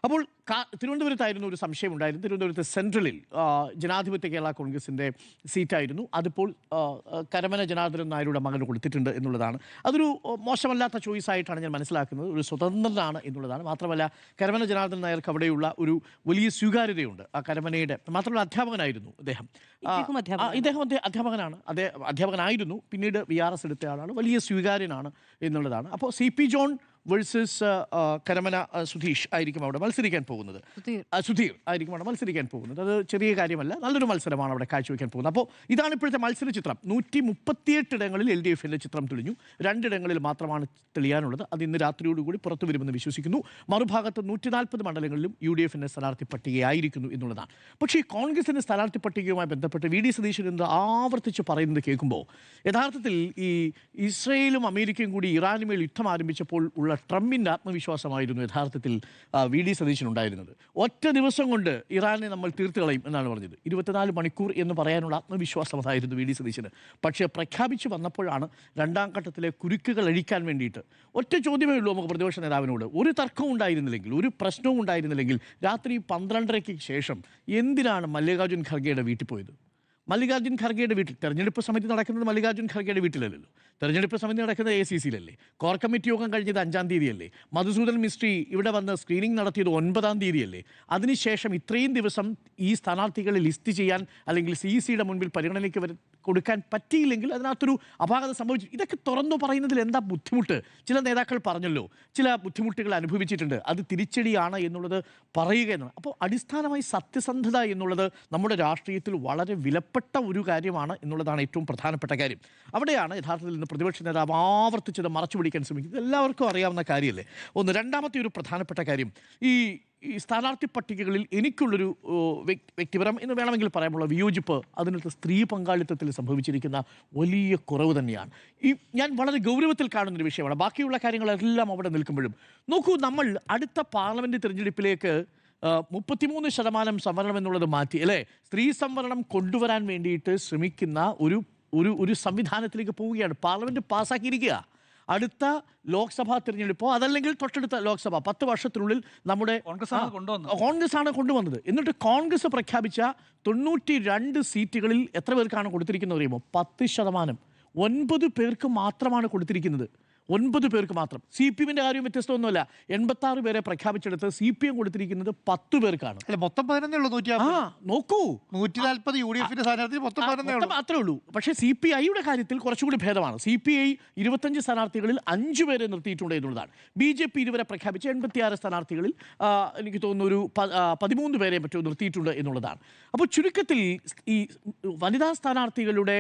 അപ്പോൾ തിരുവനന്തപുരത്തായിരുന്നു ഒരു സംശയം ഉണ്ടായിരുന്നു. തിരുവനന്തപുരത്ത് സെൻട്രലിൽ ജനാധിപത്യ കേരള കോൺഗ്രസിൻ്റെ സീറ്റായിരുന്നു. അതിപ്പോൾ കരമന ജനാർദ്ദനൻ നായരുടെ മകന് കൊടുത്തിട്ടുണ്ട് എന്നുള്ളതാണ്. അതൊരു മോശമല്ലാത്ത ചോയ്സ് ആയിട്ടാണ് ഞാൻ മനസ്സിലാക്കുന്നത്. ഒരു സ്വതന്ത്രനാണ് എന്നുള്ളതാണ്. മാത്രമല്ല കരമന ജനാർദ്ദനൻ നായർക്ക് അവിടെയുള്ള ഒരു വലിയ സ്വീകാര്യതയുണ്ട്. ആ കരമനയുടെ മാത്രമല്ല അധ്യാപകനായിരുന്നു അദ്ദേഹം. ഇദ്ദേഹം അധ്യാപകനാണ്. അധ്യാപകനായിരുന്നു. പിന്നീട് VRS എടുത്ത ആളാണ്. വലിയ സ്വീകാര്യനാണ് എന്നുള്ളതാണ്. അപ്പോൾ CP John versus Karamana Sudheesh ആയിരിക്കും അവിടെ മത്സരിക്കാൻ പോകുന്നത്. സുധീർ ആയിരിക്കും അവിടെ മത്സരിക്കാൻ പോകുന്നത്. അത് ചെറിയ കാര്യമല്ല, നല്ലൊരു മത്സരമാണ് അവിടെ കാഴ്ചവെക്കാൻ പോകുന്നത്. അപ്പോൾ ഇതാണ് ഇപ്പോഴത്തെ മത്സര ചിത്രം. 138 ഇടങ്ങളിൽ LDFിൻ്റെ ചിത്രം തെളിഞ്ഞു. 2 ഇടങ്ങളിൽ മാത്രമാണ് തെളിയാനുള്ളത്. അത് ഇന്ന് രാത്രിയോടുകൂടി പുറത്തു വരുമെന്ന് വിശ്വസിക്കുന്നു. മറുഭാഗത്ത് 140 മണ്ഡലങ്ങളിലും UDFിൻ്റെ സ്ഥാനാർത്ഥി പട്ടികയായിരിക്കുന്നു എന്നുള്ളതാണ്. പക്ഷേ ഈ കോൺഗ്രസിൻ്റെ സ്ഥാനാർത്ഥി പട്ടികയുമായി ബന്ധപ്പെട്ട് VD സതീശൻ എന്ന് ആവർത്തിച്ച് പറയുന്നത് കേൾക്കുമ്പോൾ യഥാർത്ഥത്തിൽ ഈ ഇസ്രയേലും അമേരിക്കയും കൂടി ഇറാനുമേൽ യുദ്ധം ആരംഭിച്ചപ്പോൾ ഉള്ള ട്രംപിൻ്റെ ആത്മവിശ്വാസമായിരുന്നു യഥാർത്ഥത്തിൽ VD സതീശൻ ഉണ്ടായിരുന്നത്. ഒറ്റ ദിവസം കൊണ്ട് ഇറാനെ നമ്മൾ തീർത്ത് കളയും എന്നാണ് പറഞ്ഞത്. 24 മണിക്കൂർ എന്ന് പറയാനുള്ള ആത്മവിശ്വാസം അതായിരുന്നു VD സതീശന്. പക്ഷേ പ്രഖ്യാപിച്ചു വന്നപ്പോഴാണ് രണ്ടാം ഘട്ടത്തിലെ കുരുക്കുകൾ അഴിക്കാൻ വേണ്ടിയിട്ട് ഒറ്റ ചോദ്യമേ ഉള്ളൂ നമുക്ക് പ്രതിപക്ഷ നേതാവിനോട്. ഒരു തർക്കവും ഉണ്ടായിരുന്നില്ലെങ്കിൽ, ഒരു പ്രശ്നവും ഉണ്ടായിരുന്നില്ലെങ്കിൽ രാത്രി 12:30-ക്ക് ശേഷം എന്തിനാണ് മല്ലികാർജ്ജുൻ ഖർഗെയുടെ വീട്ടിൽ പോയത്? മല്ലികാർജ്ജുൻ ഖർഗെയുടെ വീട്ടിൽ തെരഞ്ഞെടുപ്പ് സമിതി നടക്കുന്നത് മല്ലികാർജ്ജുൻ ഖർഗെയുടെ വീട്ടിലല്ലല്ലോ. തെരഞ്ഞെടുപ്പ് സമിതി നടക്കുന്നത് ACCയിലല്ലേ. കോർ കമ്മിറ്റി യോഗം കഴിഞ്ഞത് 5-ാം തീയതിയല്ലേ. മധുസൂദൻ മിസ്ട്രി ഇവിടെ വന്ന് സ്ക്രീനിങ് നടത്തിയത് 9-ാം തീയതിയല്ലേ. അതിനുശേഷം ഇത്രയും ദിവസം ഈ സ്ഥാനാർത്ഥികളെ ലിസ്റ്റ് ചെയ്യാൻ അല്ലെങ്കിൽ CECയുടെ മുൻപിൽ പരിഗണനയ്ക്ക് കൊടുക്കാൻ പറ്റിയില്ലെങ്കിൽ അതിനകത്തൊരു അപാകത സംഭവിച്ചു. ഇതൊക്കെ തുറന്നു പറയുന്നതിൽ എന്താ ബുദ്ധിമുട്ട്? ചില നേതാക്കൾ പറഞ്ഞല്ലോ ചില ബുദ്ധിമുട്ടുകൾ അനുഭവിച്ചിട്ടുണ്ട്, അത് തിരിച്ചടിയാണ് എന്നുള്ളത് പറയുക എന്നാണ്. അപ്പോൾ അടിസ്ഥാനമായി സത്യസന്ധത എന്നുള്ളത് നമ്മുടെ രാഷ്ട്രീയത്തിൽ വളരെ വിലപ്പെട്ട ഒരു കാര്യമാണ് എന്നുള്ളതാണ് ഏറ്റവും പ്രധാനപ്പെട്ട കാര്യം. അവിടെയാണ് യഥാർത്ഥത്തിൽ ഇന്ന് പ്രതിപക്ഷ നേതാവ് ആവർത്തിച്ചത് മറച്ചു പിടിക്കാൻ ശ്രമിക്കുന്നത്. എല്ലാവർക്കും അറിയാവുന്ന കാര്യമല്ലേ. രണ്ടാമത്തെ ഒരു പ്രധാനപ്പെട്ട കാര്യം, ഈ സ്ഥാനാർത്ഥി പട്ടികകളിൽ എനിക്കുള്ളൊരു വ്യക്തിപരം എന്ന് വേണമെങ്കിൽ പറയാമുള്ള വിയോജിപ്പ് അതിനകത്ത് സ്ത്രീ പങ്കാളിത്തത്തിൽ സംഭവിച്ചിരിക്കുന്ന വലിയ കുറവ് തന്നെയാണ്. ഞാൻ വളരെ ഗൗരവത്തിൽ കാണുന്നൊരു വിഷയമാണ്. ബാക്കിയുള്ള കാര്യങ്ങളെല്ലാം അവിടെ നിൽക്കുമ്പോഴും നോക്കൂ, നമ്മൾ അടുത്ത പാർലമെൻറ്റ് തിരഞ്ഞെടുപ്പിലേക്ക് 33% സംവരണം എന്നുള്ളത് മാറ്റി അല്ലേ, സ്ത്രീ സംവരണം കൊണ്ടുവരാൻ വേണ്ടിയിട്ട് ശ്രമിക്കുന്ന ഒരു സംവിധാനത്തിലേക്ക് പോവുകയാണ്. പാർലമെൻറ്റ് പാസ്സാക്കിയിരിക്കുക. അടുത്ത ലോക്സഭാ തിരഞ്ഞെടുപ്പോ അതല്ലെങ്കിൽ തൊട്ടടുത്ത ലോക്സഭ 10 വർഷത്തിനുള്ളിൽ നമ്മുടെ കോൺഗ്രസ് ആണ് കൊണ്ടുവന്നത്. എന്നിട്ട് കോൺഗ്രസ് പ്രഖ്യാപിച്ച 92 സീറ്റുകളിൽ എത്ര പേർക്കാണ് കൊടുത്തിരിക്കുന്നത് അറിയുമോ? 10%. 9 പേർക്ക് മാത്രമാണ് കൊടുത്തിരിക്കുന്നത്. 9 പേർക്ക് മാത്രം. CPMൻ്റെ കാര്യം വ്യത്യസ്തമൊന്നുമല്ല. 86 പേരെ പ്രഖ്യാപിച്ചെടുത്ത് CPM കൊടുത്തിരിക്കുന്നത് 10 പേർക്കാണ്. അല്ല, മൊത്തം 11 ഉള്ളൂ. നോക്കൂ, 140 UDFിന്റെ സ്ഥാനാർത്ഥി മൊത്തം 11 മാത്രമേ ഉള്ളൂ. പക്ഷേ CPIയുടെ കാര്യത്തിൽ കുറച്ചുകൂടി ഭേദമാണ്. CPI 25 സ്ഥാനാർത്ഥികളിൽ 5 പേരെ നിർത്തിയിട്ടുണ്ട് എന്നുള്ളതാണ്. BJP ഇതുവരെ പ്രഖ്യാപിച്ച 86 സ്ഥാനാർത്ഥികളിൽ എനിക്ക് തോന്നുന്നു ഒരു 13 പേരെ മറ്റോ നിർത്തിയിട്ടുണ്ട് എന്നുള്ളതാണ്. അപ്പോൾ ചുരുക്കത്തിൽ ഈ വനിതാ സ്ഥാനാർത്ഥികളുടെ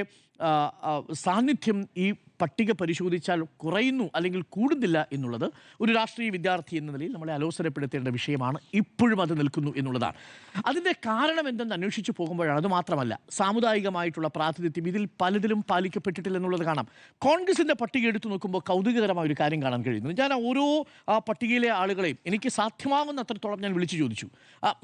സാന്നിധ്യം ഈ പട്ടിക പരിശോധിച്ചാൽ കുറയുന്നു അല്ലെങ്കിൽ കൂടുന്നില്ല എന്നുള്ളത് ഒരു രാഷ്ട്രീയ വിദ്യാർത്ഥി എന്ന നിലയിൽ നമ്മളെ അലോസരപ്പെടുത്തേണ്ട വിഷയമാണ്. ഇപ്പോഴും അത് നിൽക്കുന്നു എന്നുള്ളതാണ്. അതിൻ്റെ കാരണം എന്തെന്ന് അന്വേഷിച്ച് പോകുമ്പോഴാണ്. അത് മാത്രമല്ല, സാമുദായികമായിട്ടുള്ള പ്രാതിനിധ്യം ഇതിൽ പലതിലും പാലിക്കപ്പെട്ടിട്ടില്ല എന്നുള്ളത് കാണാം. കോൺഗ്രസിൻ്റെ പട്ടിക എടുത്തു നോക്കുമ്പോൾ കൗതുകകരമായ ഒരു കാര്യം കാണാൻ കഴിയുന്നു. ഞാൻ ഓരോ പട്ടികയിലെ ആളുകളെയും എനിക്ക് സാധ്യമാകുന്ന അത്രത്തോളം ഞാൻ വിളിച്ചു ചോദിച്ചു.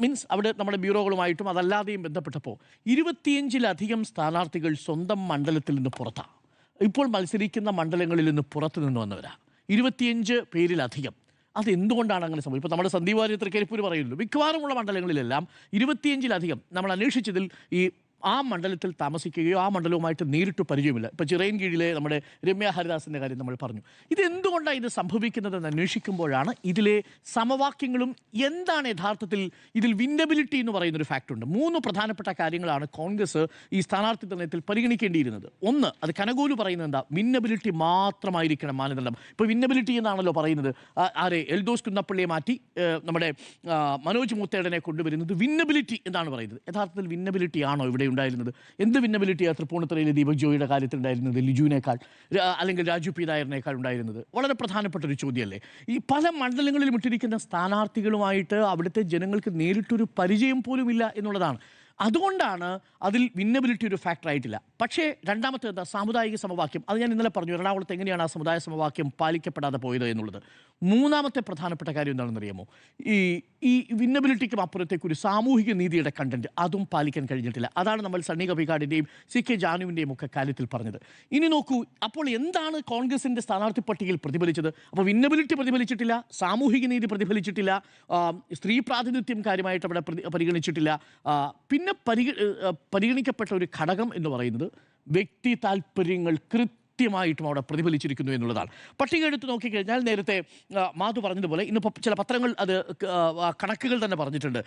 മീൻസ് അവിടെ നമ്മുടെ ബ്യൂറോകളുമായിട്ടും അതല്ലാതെയും ബന്ധപ്പെട്ടപ്പോൾ 25-ലധികം സ്ഥാനാർത്ഥികൾ സ്വന്തം മണ്ഡലത്തിൽ നിന്ന് പുറത്താണ്. ഇപ്പോൾ മത്സരിക്കുന്ന മണ്ഡലങ്ങളിൽ നിന്ന് പുറത്തു നിന്ന് വന്നവരാണ് 25 പേരിലധികം. അതെന്തുകൊണ്ടാണ് അങ്ങനെ സംഭവിച്ചത്? ഇപ്പോൾ നമ്മുടെ സന്ദീപ് വാര്യർ തൃക്കരിപ്പൂർ പറയുന്നു, മിക്കവാറുമുള്ള മണ്ഡലങ്ങളിലെല്ലാം 25-ലധികം നമ്മൾ അന്വേഷിച്ചതിൽ ഈ ആ മണ്ഡലത്തിൽ താമസിക്കുകയോ ആ മണ്ഡലവുമായിട്ട് നേരിട്ട് പരിചയമില്ല. ഇപ്പോൾ ചിറയൻകീഴിലെ നമ്മുടെ രമ്യ ഹരിദാസിൻ്റെ കാര്യം നമ്മൾ പറഞ്ഞു. ഇതെന്തുകൊണ്ടാണ് ഇത് സംഭവിക്കുന്നതെന്ന് അന്വേഷിക്കുമ്പോഴാണ് ഇതിലെ സമവാക്യങ്ങളും എന്താണ് യഥാർത്ഥത്തിൽ ഇതിൽ വിന്നബിലിറ്റി എന്ന് പറയുന്നൊരു ഫാക്ടറുണ്ട്. 3 പ്രധാനപ്പെട്ട കാര്യങ്ങളാണ് കോൺഗ്രസ് ഈ സ്ഥാനാർത്ഥി നിർണ്ണയത്തിൽ പരിഗണിക്കേണ്ടിയിരുന്നത്. ഒന്ന്, അത് കനകോലു പറയുന്നത് എന്താ, വിന്നബിലിറ്റി മാത്രമായിരിക്കണം മാനദണ്ഡം. ഇപ്പോൾ വിന്നബിലിറ്റി എന്നാണല്ലോ പറയുന്നത്. എൽദോസ് കുന്നപ്പള്ളിയെ മാറ്റി നമ്മുടെ മനോജ് മുത്തേടനെ കൊണ്ടുവരുന്നത് വിന്നബിലിറ്റി എന്നാണ് പറയുന്നത്. യഥാർത്ഥത്തിൽ വിന്നബിലിറ്റി ആണോ ഇവിടെ ഉണ്ടായിരുന്നത്? എന്ത് ഭിന്നബിലിറ്റിയാണ് തൃപ്പൂണിത്തുറയിലെ ദീപക് ജോയിയുടെ കാര്യത്തിൽ ഉണ്ടായിരുന്നത്, ലിജുവിനേക്കാൾ അല്ലെങ്കിൽ രാജു പി നായറിനേക്കാൾ ഉണ്ടായിരുന്നത്? വളരെ പ്രധാനപ്പെട്ട ഒരു ചോദ്യമല്ലേ. ഈ പല മണ്ഡലങ്ങളിലും ഇട്ടിരിക്കുന്ന സ്ഥാനാർത്ഥികളുമായിട്ട് അവിടുത്തെ ജനങ്ങൾക്ക് നേരിട്ടൊരു പരിചയം പോലും ഇല്ല എന്നുള്ളതാണ്. അതുകൊണ്ടാണ് അതിൽ വിന്നബിലിറ്റി ഒരു ഫാക്ടർ ആയിട്ടില്ല. പക്ഷേ രണ്ടാമത്തെ എന്താ, സാമുദായിക സമവാക്യം. അത് ഞാൻ ഇന്നലെ പറഞ്ഞു, എറണാകുളത്ത് എങ്ങനെയാണ് ആ സമുദായ സമവാക്യം പാലിക്കപ്പെടാതെ പോയത് എന്നുള്ളത്. മൂന്നാമത്തെ പ്രധാനപ്പെട്ട കാര്യം എന്താണെന്ന് അറിയാമോ? ഈ വിന്നബിലിറ്റിക്കും അപ്പുറത്തേക്ക് ഒരു സാമൂഹിക നീതിയുടെ കണ്ടന്റ് അതും പാലിക്കാൻ കഴിഞ്ഞിട്ടില്ല. അതാണ് നമ്മൾ സണ്ണി കബികാടിൻ്റെയും CK ജാനുവിൻ്റെയും ഒക്കെ കാര്യത്തിൽ പറഞ്ഞത്. ഇനി നോക്കൂ, അപ്പോൾ എന്താണ് കോൺഗ്രസിൻ്റെ സ്ഥാനാർത്ഥി പട്ടികയിൽ പ്രതിഫലിച്ചത്? അപ്പോൾ വിന്നബിലിറ്റി പ്രതിഫലിച്ചിട്ടില്ല, സാമൂഹിക നീതി പ്രതിഫലിച്ചിട്ടില്ല, സ്ത്രീ പ്രാതിനിധ്യം കാര്യമായിട്ട് അവിടെ പരിഗണിച്ചിട്ടില്ല. പിന്നെ പരിഗണിക്കപ്പെട്ട ഒരു ഘടകം എന്ന് പറയുന്നത് വ്യക്തി താല്പര്യങ്ങൾ കൃത്യമായിട്ടും അവിടെ പ്രതിഫലിച്ചിരിക്കുന്നു എന്നുള്ളതാണ്. പട്ടിക എടുത്ത് നോക്കിക്കഴിഞ്ഞാൽ നേരത്തെ മാധു പറഞ്ഞതുപോലെ ഇന്നിപ്പോൾ ചില പത്രങ്ങൾ അത് കണക്കുകൾ തന്നെ പറഞ്ഞിട്ടുണ്ട്.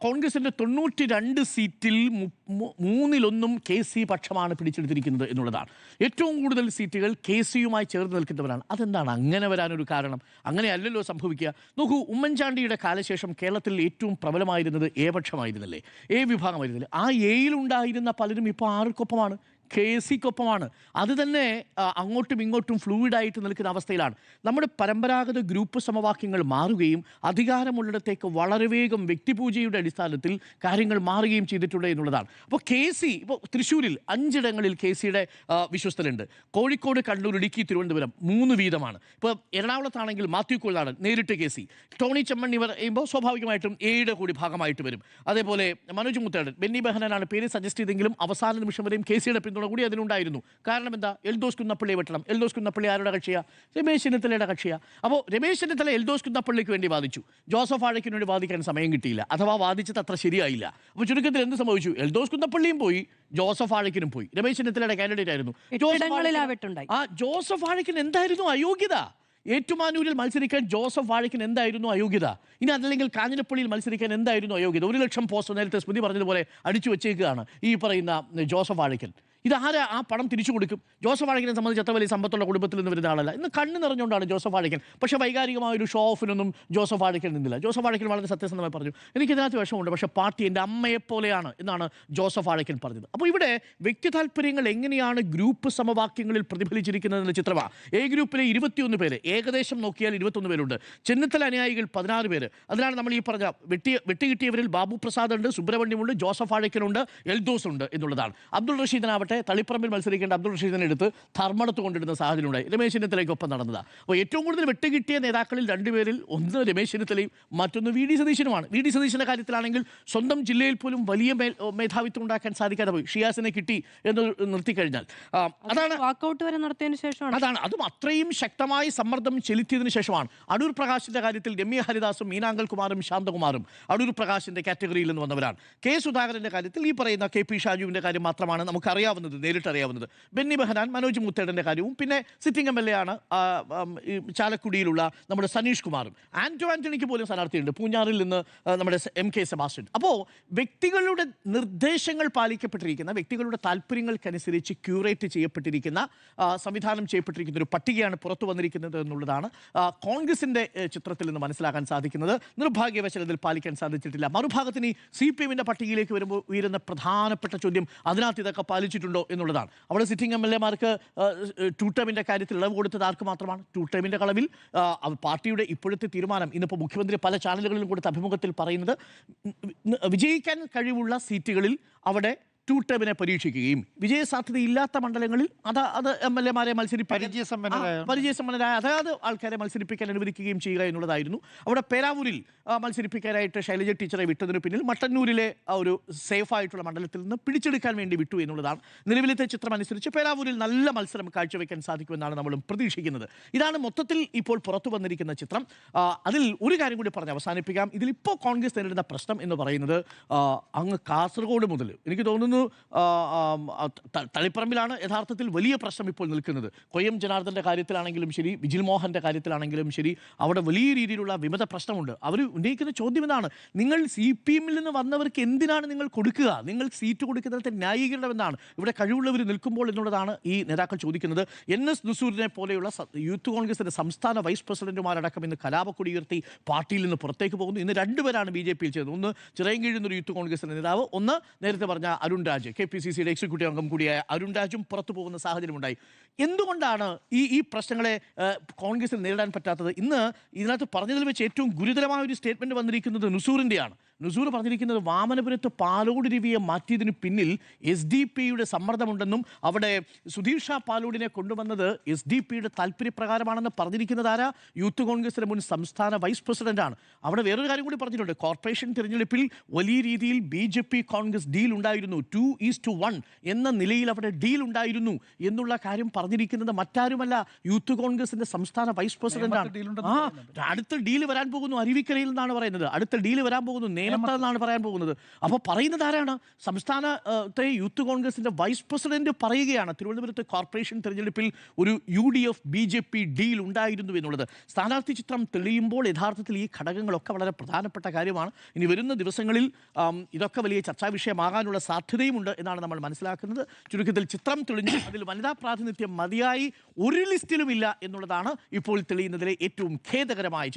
കോൺഗ്രസിൻ്റെ 92 സീറ്റിൽ 3-1 KC പക്ഷമാണ് പിടിച്ചെടുത്തിരിക്കുന്നത് എന്നുള്ളതാണ്. ഏറ്റവും കൂടുതൽ സീറ്റുകൾ KCയുമായി ചേർന്ന് നിൽക്കുന്നവരാണ്. അതെന്താണ് അങ്ങനെ വരാനൊരു കാരണം? അങ്ങനെയല്ലല്ലോ സംഭവിക്കുക. നോക്കൂ, ഉമ്മൻചാണ്ടിയുടെ കാലശേഷം കേരളത്തിൽ ഏറ്റവും പ്രബലമായിരുന്നത് A പക്ഷമായിരുന്നല്ലേ, A വിഭാഗമായിരുന്നില്ലേ? ആ Aയിലുണ്ടായിരുന്ന പലരും ഇപ്പോൾ ആർക്കൊപ്പമാണ്? KCക്കൊപ്പമാണ്. അത് തന്നെ അങ്ങോട്ടും ഇങ്ങോട്ടും ഫ്ലൂയിഡായിട്ട് നിൽക്കുന്ന അവസ്ഥയിലാണ്. നമ്മുടെ പരമ്പരാഗത ഗ്രൂപ്പ് സമവാക്യങ്ങൾ മാറുകയും അധികാരമുള്ളിടത്തേക്ക് വളരെ വേഗം വ്യക്തിപൂജയുടെ അടിസ്ഥാനത്തിൽ കാര്യങ്ങൾ മാറുകയും ചെയ്തിട്ടുണ്ട് എന്നുള്ളതാണ്. അപ്പോൾ KC ഇപ്പോൾ തൃശ്ശൂരിൽ 5 ഇടങ്ങളിൽ KCയുടെ വിശ്വസ്തരുണ്ട്. കോഴിക്കോട്, കണ്ണൂർ, ഇടുക്കി, തിരുവനന്തപുരം 3 വീതമാണ്. ഇപ്പോൾ എറണാകുളത്താണെങ്കിൽ മാത്യു കൊള്ളാടൻ നേരിട്ട് KC, ടോണി ചെമ്മണ്ണി പറയുമ്പോൾ സ്വാഭാവികമായിട്ടും Aയുടെ കൂടി ഭാഗമായിട്ട് വരും. അതേപോലെ മനോജ് മുത്തേടൻ, ബെന്നി ബെഹനാനാണ് പേര് സജസ്റ്റ് ചെയ്തെങ്കിലും അവസാന നിമിഷം വരെയും KCയുടെ പിന്തുണ കൂടി അതിനുണ്ടായിരുന്നു. കാരണം എന്താ? എൽദോസ് കുന്നപ്പള്ളിയെ വെട്ടണം. എൽദോസ് കുന്നപ്പള്ളി ആരുടെ കക്ഷിയാണ്? രമേശ് ചെന്നിത്തലയുടെ കക്ഷിയാണ്. അപ്പോൾ രമേശ് ചെന്നിത്തല എൽദോസ് കുന്നപ്പള്ളിക്ക് വേണ്ടി വാദിച്ചു. ജോസഫ് വാഴയ്ക്കിന് വേണ്ടി വാദിക്കാൻ സമയം കിട്ടിയില്ല, അഥവാ വാദിച്ചത് അത്ര ശരിയായില്ല. അപ്പോൾ ചുരുക്കത്തിൽ എന്ത് സംഭവിച്ചു? എൽദോസ് കുന്നപ്പള്ളിയും പോയി, ജോസഫ് വാഴയ്ക്കിനും പോയി. രമേശ് ചെന്നിത്തലയുടെ കാൻഡിഡേറ്റ് ആയിരുന്നു. ജോസഫ് വാഴയ്ക്കിന് എന്തായിരുന്നു അയോഗ്യത? ഏറ്റുമാനൂരിൽ മത്സരിക്കാൻ ജോസഫ് വാഴയ്ക്കിന് എന്തായിരുന്നു അയോഗ്യത? ഇനി അതല്ലെങ്കിൽ കാഞ്ഞിരപ്പള്ളിയിൽ മത്സരിക്കാൻ എന്തായിരുന്നു അയോഗ്യത? 1 ലക്ഷം പോസ്റ്റ് നേരത്തെ സ്മൃതി പറഞ്ഞതുപോലെ അടിച്ചു വെച്ചേക്കുകയാണ് ഈ പറയുന്ന ജോസഫ് വാഴയ്ക്കൻ. ഇതാരാ ആ പണം തിരിച്ചു കൊടുക്കും? ജോസഫ് വാഴയ്ക്കനെ സംബന്ധിച്ച് അത്ര വലിയ സമ്പത്തുള്ള കുടുംബത്തിൽ നിന്ന് വരുന്ന ആളല്ല. ഇന്ന് കണ്ണ് നിറഞ്ഞുകൊണ്ടാണ് ജോസഫ് വാഴയ്ക്കൻ. പക്ഷേ വൈകാരികമായ ഒരു ഷോ ഓഫിനൊന്നും ജോസഫ് വാഴയ്ക്കൻ നിന്നില്ല. ജോസഫ് വാഴയ്ക്കൻ വളരെ സത്യസന്ധമായി പറഞ്ഞു, എനിക്കിതിനകത്ത് വിഷമമുണ്ട്, പക്ഷേ പാർട്ടി എൻ്റെ അമ്മയെപ്പോലെയാണ് എന്നാണ് ജോസഫ് വാഴയ്ക്കൻ പറഞ്ഞത്. അപ്പോൾ ഇവിടെ വ്യക്തി താല്പര്യങ്ങൾ എങ്ങനെയാണ് ഗ്രൂപ്പ് സമവാക്യങ്ങളിൽ പ്രതിഫലിച്ചിരിക്കുന്നതെന്ന ചിത്രമാണ്. A ഗ്രൂപ്പിലെ 21 പേര്, ഏകദേശം നോക്കിയാൽ 21 പേരുണ്ട്. ചെന്നിത്തല അനുയായികൾ 16 പേര്. അതിലാണ് നമ്മൾ ഈ പറഞ്ഞ വെട്ടിക്കിട്ടിയവരിൽ ബാബു പ്രസാദ് ഉണ്ട്, സുബ്രഹ്മണ്യമുണ്ട്, ജോസഫ് വാഴയ്ക്കനുണ്ട്, എൽദോസ് ഉണ്ട് എന്നുള്ളതാണ്. അബ്ദുൾ റഷീദനാവട്ടെ തളിപ്പറമ്പിൽ മത്സരിക്കേണ്ട അബ്ദുൾ റഷീദിനെ എടുത്ത് ധർമ്മടത്ത് കൊണ്ടിടുന്ന സാഹചര്യം ഉണ്ടായി. രമേശ് ചെന്നിത്തലയ്ക്കൊപ്പം നടന്നതാണ്. അപ്പോൾ ഏറ്റവും കൂടുതൽ വെട്ടുകിട്ടിയ നേതാക്കളിൽ 2 പേരിൽ ഒന്ന് രമേശ് ചെന്നിത്തലയും മറ്റൊന്ന് VD സതീശനുമാണ്. VD സതീശൻ്റെ കാര്യത്തിലാണെങ്കിൽ സ്വന്തം ജില്ലയിൽ പോലും വലിയ മേധാവിത്വം ഉണ്ടാക്കാൻ സാധിക്കാതെ പോയി. ഷിയാസിനെ കിട്ടി എന്ന് നിർത്തിക്കഴിഞ്ഞാൽ അതാണ് വാക്കൗട്ട് വരെ നടത്തിയതിനു ശേഷമാണ്. അതാണ്, അതും അത്രയും ശക്തമായി സമ്മർദ്ദം ചെലുത്തിയതിനു ശേഷമാണ്. അടൂർ പ്രകാശിന്റെ കാര്യത്തിൽ രമ്യ ഹരിദാസും മീനാങ്കൽ കുമാറും ശാന്തകുമാറും അടൂർ പ്രകാശിന്റെ കാറ്റഗറിയിൽ നിന്ന് വന്നവരാണ്. K സുധാകരന്റെ കാര്യത്തിൽ ഈ പറയുന്ന KP ഷാജുവിന്റെ കാര്യം മാത്രമാണ് നമുക്കറിയാവുന്നത്, നേരിട്ടറിയാവുന്നത്. ബെന്നി ബെഹനാൻ, മനോജ് മുത്തേടൻ്റെ കാര്യവും പിന്നെ സിറ്റിംഗ് MLA ആണ് ചാലക്കുടിയിലുള്ള നമ്മുടെ സനീഷ് കുമാറും. ആന്റണിക്ക് പോലും സ്ഥാനാർത്ഥിയുണ്ട് പൂഞ്ഞാറിൽ നിന്ന്, നമ്മുടെ MK സെബാസ്റ്റ്യൻ. അപ്പോൾ വ്യക്തികളുടെ നിർദ്ദേശങ്ങൾ പാലിക്കപ്പെട്ടിരിക്കുന്ന, വ്യക്തികളുടെ താല്പര്യങ്ങൾക്കനുസരിച്ച് ക്യൂറേറ്റ് ചെയ്യപ്പെട്ടിരിക്കുന്ന, സംവിധാനം ചെയ്യപ്പെട്ടിരിക്കുന്ന ഒരു പട്ടികയാണ് പുറത്തു വന്നിരിക്കുന്നത് എന്നുള്ളതാണ് കോൺഗ്രസിൻ്റെ ചിത്രത്തിൽ നിന്ന് മനസ്സിലാക്കാൻ സാധിക്കുന്നത്. നിർഭാഗ്യവശാൽ അതിൽ പാലിക്കാൻ സാധിച്ചിട്ടില്ല. മറുഭാഗത്തിന് CPMന്റെ പട്ടികയിലേക്ക് വരുമ്പോൾ ഉയരുന്ന പ്രധാനപ്പെട്ട ചോദ്യം അതിനകത്ത് ഇതൊക്കെ പാലിച്ചിട്ടുണ്ടോ എന്നുള്ളതാണ്. അവിടെ സിറ്റിംഗ് MLAമാർക്ക് 2 ടേമിൻ്റെ കാര്യത്തിൽ ഇളവ് കൊടുത്തത് ആർക്ക് മാത്രമാണ്? 2 ടേമിൻ്റെ കളവിൽ പാർട്ടിയുടെ ഇപ്പോഴത്തെ തീരുമാനം, ഇന്നിപ്പോൾ മുഖ്യമന്ത്രി പല ചാനലുകളിലും കൊടുത്ത അഭിമുഖത്തിൽ പറയുന്നത്, വിജയിക്കാൻ കഴിവുള്ള സീറ്റുകളിൽ അവിടെ 2 ടേമിനെ പരീക്ഷിക്കുകയും വിജയസാധ്യതയില്ലാത്ത മണ്ഡലങ്ങളിൽ അത് MLAമാരെ പരിചയസമ്പന്നരായ അതായത് ആൾക്കാരെ മത്സരിപ്പിക്കാൻ അനുവദിക്കുകയും ചെയ്യുക എന്നുള്ളതായിരുന്നു. അവിടെ പേരാവൂരിൽ മത്സരിപ്പിക്കാനായിട്ട് ശൈലജ ടീച്ചറെ വിട്ടതിന് പിന്നിൽ മട്ടന്നൂരിലെ ഒരു സേഫായിട്ടുള്ള മണ്ഡലത്തിൽ നിന്ന് പിടിച്ചെടുക്കാൻ വേണ്ടി വിട്ടു എന്നുള്ളതാണ്. നിലവിലത്തെ ചിത്രം അനുസരിച്ച് പേരാവൂരിൽ നല്ല മത്സരം കാഴ്ചവെക്കാൻ സാധിക്കുമെന്നാണ് നമ്മളും പ്രതീക്ഷിക്കുന്നത്. ഇതാണ് മൊത്തത്തിൽ ഇപ്പോൾ പുറത്തു വന്നിരിക്കുന്ന ചിത്രം. അതിൽ ഒരു കാര്യം കൂടി പറഞ്ഞ് അവസാനിപ്പിക്കാം. ഇതിലിപ്പോൾ കോൺഗ്രസ് നേരിടുന്ന പ്രശ്നം എന്ന് പറയുന്നത് അങ്ങ് കാസർഗോഡ് മുതൽ എനിക്ക് തോന്നുന്നു തളിപ്പറമ്പിലാണ് യഥാർത്ഥത്തിൽ വലിയ പ്രശ്നം ഇപ്പോൾ നിൽക്കുന്നത്. കൊയ്യം ജനാർദ്ദൻ്റെ കാര്യത്തിലാണെങ്കിലും ശരി, വിജിൽ മോഹൻ്റെ കാര്യത്തിലാണെങ്കിലും ശരി, അവിടെ വലിയ രീതിയിലുള്ള വിമത പ്രശ്നമുണ്ട്. അവർ ഉന്നയിക്കുന്ന ചോദ്യം ഇതാണ്, നിങ്ങൾ CPMൽ നിന്ന് വന്നവർക്ക് എന്തിനാണ് നിങ്ങൾ കൊടുക്കുക? നിങ്ങൾ സീറ്റ് കൊടുക്കുന്നതിന് ന്യായീകരണമെന്നാണ്. ഇവിടെ കഴിവുള്ളവർ നിൽക്കുമ്പോൾ എന്നുള്ളതാണ് ഈ നേതാക്കൾ ചോദിക്കുന്നത്. NS ദുസൂരിനെ പോലെയുള്ള യൂത്ത് കോൺഗ്രസിൻ്റെ സംസ്ഥാന വൈസ് പ്രസിഡന്റുമാരടക്കം ഇന്ന് കലാപക്കൊടി ഉയർത്തി പാർട്ടിയിൽ നിന്ന് പുറത്തേക്ക് പോകുന്നു. ഇന്ന് 2 പേരാണ് BJPയിൽ ചേർന്നത്. ഒന്ന് ചിറയൻകീഴിൽ നിന്നൊരു യൂത്ത് കോൺഗ്രസിൻ്റെ നേതാവ്, ഒന്ന് നേരത്തെ പറഞ്ഞ അരുൺ അരുൺ രാജ്, KPCCയുടെ എക്സിക്യൂട്ടീവ് അംഗം കൂടിയായ അരുൺ രാജും പുറത്തു പോകുന്ന സാഹചര്യമുണ്ടായി. എന്തുകൊണ്ടാണ് ഈ പ്രശ്നങ്ങളെ കോൺഗ്രസിന് നേരിടാൻ പറ്റാത്തത്? ഇന്ന് ഇതിനകത്ത് പറഞ്ഞതിൽ വെച്ച് ഏറ്റവും ഗുരുതരമായ ഒരു സ്റ്റേറ്റ്മെന്റ് വന്നിരിക്കുന്നത് നുസൂറിൻ്റെയാണ്. നുസൂർ പറഞ്ഞിരിക്കുന്നത് വാമനപുരത്ത് പാലോട് രവിയെ മാറ്റിയതിന് പിന്നിൽ SDP-യുടെ സമ്മർദ്ദമുണ്ടെന്നും അവിടെ സുധീർ ഷാ പാലോടിനെ കൊണ്ടുവന്നത് SDP-യുടെ താല്പര്യപ്രകാരമാണെന്ന് പറഞ്ഞിരിക്കുന്നത് ആരാ? യൂത്ത് കോൺഗ്രസിന്റെ മുൻ സംസ്ഥാന വൈസ് പ്രസിഡന്റാണ്. അവിടെ വേറൊരു കാര്യം കൂടി പറഞ്ഞിട്ടുണ്ട്. കോർപ്പറേഷൻ തിരഞ്ഞെടുപ്പിൽ വലിയ രീതിയിൽ BJP കോൺഗ്രസ് ഡീൽ ഉണ്ടായിരുന്നു, 2:1 എന്ന നിലയിൽ അവിടെ ഡീൽ ഉണ്ടായിരുന്നു എന്നുള്ള കാര്യം പറഞ്ഞിരിക്കുന്നത് മറ്റാരുമല്ല, യൂത്ത് കോൺഗ്രസിന്റെ സംസ്ഥാന വൈസ് പ്രസിഡന്റാണ്. അടുത്ത ഡീൽ വരാൻ പോകുന്നു അരുവിക്കരയിൽ നിന്നാണ് പറയുന്നത്. അടുത്ത ഡീൽ വരാൻ പോകുന്നു നേമത്തെന്നാണ് പറയാൻ പോകുന്നത്. അപ്പോൾ പറയുന്നത് ആരാണ്? സംസ്ഥാനത്തെ യൂത്ത് കോൺഗ്രസിന്റെ വൈസ് പ്രസിഡന്റ് പറയുകയാണ് തിരുവനന്തപുരത്ത് കോർപ്പറേഷൻ തിരഞ്ഞെടുപ്പിൽ ഒരു UDF BJP ഡീൽ ഉണ്ടായിരുന്നു എന്നുള്ളത്. സ്ഥാനാർത്ഥി ചിത്രം തെളിയുമ്പോൾ യഥാർത്ഥത്തിൽ ഈ ഘടകങ്ങളൊക്കെ വളരെ പ്രധാനപ്പെട്ട കാര്യമാണ്. ഇനി വരുന്ന ദിവസങ്ങളിൽ ഇതൊക്കെ വലിയ ചർച്ചാ വിഷയമാകാനുള്ള സാധ്യതയുമുണ്ട് എന്നാണ് നമ്മൾ മനസ്സിലാക്കുന്നത്. ചുരുക്കത്തിൽ ചിത്രം തെളിഞ്ഞു, അതിൽ വനിതാ പ്രാതിനിധ്യം മതിയായി ഒരു ലിസ്റ്റിലുമില്ല എന്നുള്ളതാണ് ഇപ്പോൾ തെളിയുന്നതിലെ ഏറ്റവും ഖേദകരമായ